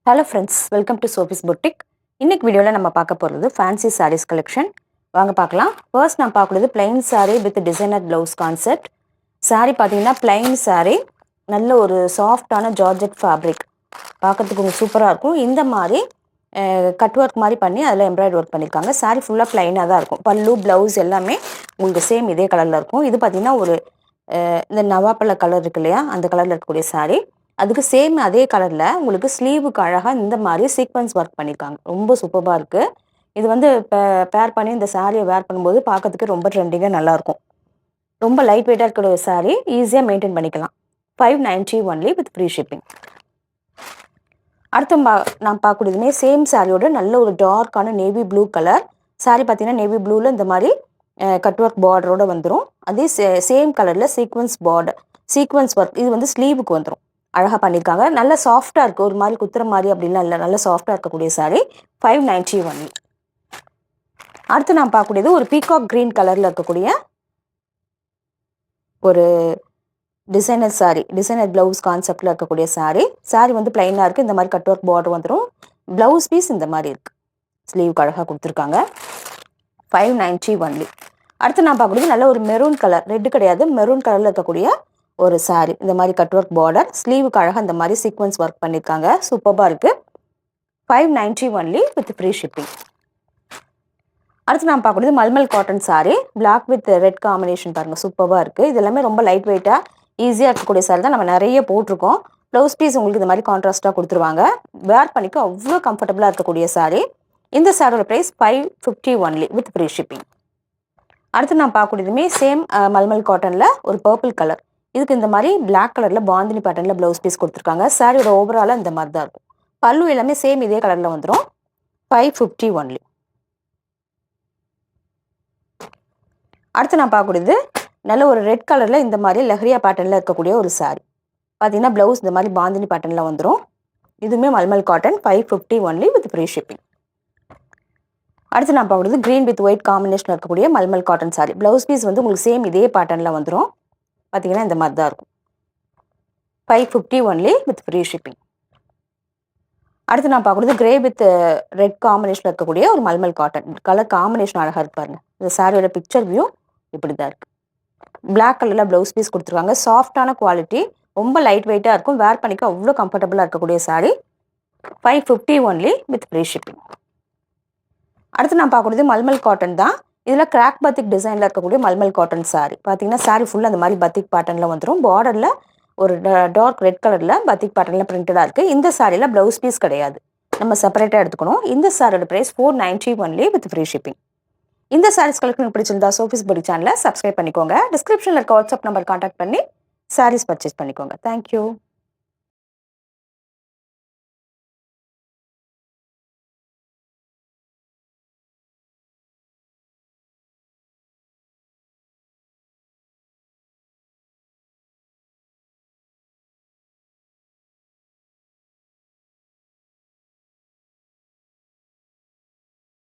Hello friends, welcome to Sophie's boutique. இன்னைக்கு வீடியோவில் நம்ம பார்க்க போகிறது ஃபேன்சி சாரீஸ் கலெக்ஷன். வாங்க பார்க்கலாம். ஃபர்ஸ்ட் நான் பார்க்குறது plain saree with designer blouse concept. saree பார்த்தீங்கன்னா பிளைன் saree, நல்ல ஒரு சாஃப்டான ஜார்ஜெட் ஃபேப்ரிக், பார்க்கறதுக்கு கொஞ்சம் சூப்பராக இருக்கும். இந்த மாதிரி கட் ஒர்க் மாதிரி பண்ணி அதில் எம்ப்ராய்டரி ஒர்க் பண்ணியிருக்காங்க. saree ஃபுல்லாக பிளைனாக தான் இருக்கும். பல்லு ப்ளவுஸ் எல்லாமே உங்களுக்கு சேம் இதே கலரில் இருக்கும். இது பார்த்தீங்கன்னா ஒரு இந்த நவாப்பழ கலர் இருக்கு இல்லையா, அந்த கலரில் இருக்கக்கூடிய saree. அதுக்கு சேம் அதே கலரில் உங்களுக்கு ஸ்லீவுக்கு அழகாக இந்த மாதிரி சீக்வன்ஸ் ஒர்க் பண்ணியிருக்காங்க. ரொம்ப சூப்பராக இருக்குது. இது வந்து பேர் பண்ணி இந்த சாரியை வேர் பண்ணும்போது பார்க்கறதுக்கு ரொம்ப ட்ரெண்டிங்காக நல்லாயிருக்கும். ரொம்ப லைட் வெயிட்டாக இருக்கிற ஒரு சாரீ, ஈஸியாக மெயின்டைன் பண்ணிக்கலாம். 590 ஒன்லி வித் ஃப்ரீ ஷிப்பிங். அடுத்து நான் பார்க்கக்கூடியதுமே சேம் சாரியோட நல்ல ஒரு டார்க்கான நேவி ப்ளூ கலர் சாரீ. பார்த்தீங்கன்னா நேவி ப்ளூவில் இந்த மாதிரி கட் ஒர்க் பார்டரோடு வந்துடும். அதே சேம் கலரில் சீக்வன்ஸ் ஒர்க், இது வந்து ஸ்லீவுக்கு வந்துடும். அழகாக பண்ணியிருக்காங்க. நல்ல சாஃப்டாக இருக்குது. ஒரு மாதிரி குத்துற மாதிரி அப்படின்லாம் இல்லை, நல்ல சாஃப்டாக இருக்கக்கூடிய சாரீ. 590 ஒன்லி. அடுத்து நான் பார்க்கக்கூடியது ஒரு பீகாக் க்ரீன் கலரில் இருக்கக்கூடிய ஒரு டிசைனர் சாரீ, டிசைனர் ப்ளவுஸ் கான்செப்டில் இருக்கக்கூடிய சாரீ வந்து பிளைனாக இருக்குது. இந்த மாதிரி கட் ஒர்க் பார்டர் வந்துடும். ப்ளவுஸ் பீஸ் இந்த மாதிரி இருக்குது. ஸ்லீவுக்கு அழகாக கொடுத்துருக்காங்க. 590 ஒன்லி. அடுத்து நான் பார்க்கக்கூடியது நல்ல ஒரு மெரூன் கலர், ரெட்டு கிடையாது, மெரூன் கலரில் இருக்கக்கூடிய ஒரு சாரீ. இந்த மாதிரி கட் ஒர்க் பார்டர், ஸ்லீவுக்கு அழகாக இந்த மாதிரி சீக்வன்ஸ் ஒர்க் பண்ணியிருக்காங்க. சூப்பராக இருக்குது. 590 ஒன்லி வித் ஃப்ரீ ஷிப்பிங். அடுத்து நான் பார்க்கக்கூடியது malmal cotton sari, black with red combination பாருங்கள், சூப்பராக இருக்குது. இது எல்லாமே ரொம்ப லைட் வெயிட்டாக ஈஸியாக இருக்கக்கூடிய சாரீ தான், நம்ம நிறைய போட்டிருக்கோம். ப்ளவுஸ் பீஸ் உங்களுக்கு இந்த மாதிரி கான்ட்ராஸ்ட்டாக கொடுத்துருவாங்க. வேர் பண்ணிக்க அவ்வளோ கம்ஃபர்டபுளாக இருக்கக்கூடிய சாரீ. இந்த சாரியோட price 550 only with free shipping. அடுத்து நான் பார்க்கக்கூடியதுமே சேம் மல்மல் காட்டனில் ஒரு பர்பிள் கலர், இதுக்கு இந்த மாதிரி பிளாக் கலரில் பாந்தினி பேட்டர்னில் ப்ளவுஸ் பீஸ் கொடுத்துருக்காங்க. சாரியோட ஓவராலாக இந்த மாதிரி தான் இருக்கும். பல்லு எல்லாமே சேம் இதே கலரில் வந்துடும். 550 ஒன்லி. அடுத்து நான் பார்க்கக்கூடியது நல்ல ஒரு ரெட் கலரில் இந்த மாதிரி லஹரியா பேட்டர்னில் இருக்கக்கூடிய ஒரு சாரீ. பார்த்தீங்கன்னா ப்ளவுஸ் இந்த மாதிரி பாந்தினி பேட்டர்னில் வந்துடும். இதுவுமே malmal cotton. 550 only with free shipping. அடுத்து நான் பார்க்கக்கூடியது க்ரீன் வித் ஒயிட் காம்பினேஷன் இருக்கக்கூடிய malmal cotton sari. Blouse piece வந்து உங்களுக்கு சேம் இதே பேட்டர்னில் வந்துடும். பார்த்தீங்கன்னா இந்த மாதிரி தான் இருக்கும். 550 ஒன்லி வித் ஃப்ரீ ஷிப்பிங். அடுத்து நான் பார்க்கக்கூடியது கிரே வித் ரெட் காம்பினேஷனில் இருக்கக்கூடிய ஒரு மல்மல் காட்டன். கலர் காம்பினேஷன் அழகாக இருப்பாருங்க. இந்த சாரியோட பிக்சர் வியூ இப்படி தான் இருக்குது. பிளாக் கலரில் ப்ளவுஸ் பீஸ் கொடுத்துருக்காங்க. சாஃப்டான குவாலிட்டி, ரொம்ப லைட் வெயிட்டாக இருக்கும். வேர் பண்ணிக்க அவ்வளோ கம்ஃபர்டபுளாக இருக்கக்கூடிய sari. 550 only with free shipping. அடுத்து நான் பார்க்கக்கூடியது மல்மல் காட்டன் தான். இதில் கிராக் பத்திக் டிசைனில் இருக்கக்கூடிய மல்மல் காட்டன் சாரீ. பார்த்தீங்கன்னா சாரீ ஃபுல்லாக அந்த மாதிரி பத்திக் பேட்டர்னில் வந்துடும். பார்டரில் ஒரு டார்க் ரெட் கலரில் பத்திக் பேட்டர்னில் பிரிண்டடாக இருக்குது. இந்த சாரியில் ப்ளவுஸ் பீஸ் கிடையாது, நம்ம செப்பரேட்டாக எடுத்துக்கணும். இந்த சாரியோட price 490 only with free shipping. இந்த சாரீஸ் கலெக்ஷன் பிடிச்சிருந்தா சோஃபிஸ் பொட்டிக் சேனலை சப்ஸ்கிரைப் பண்ணிக்கோங்க. டிஸ்கிரிப்ஷனில் இருக்க வாட்ஸ்அப் நம்பர் கான்டாக்ட் பண்ணி சாரீஸ் பர்ச்சேஸ் பண்ணிக்கோங்க. தேங்க்யூ.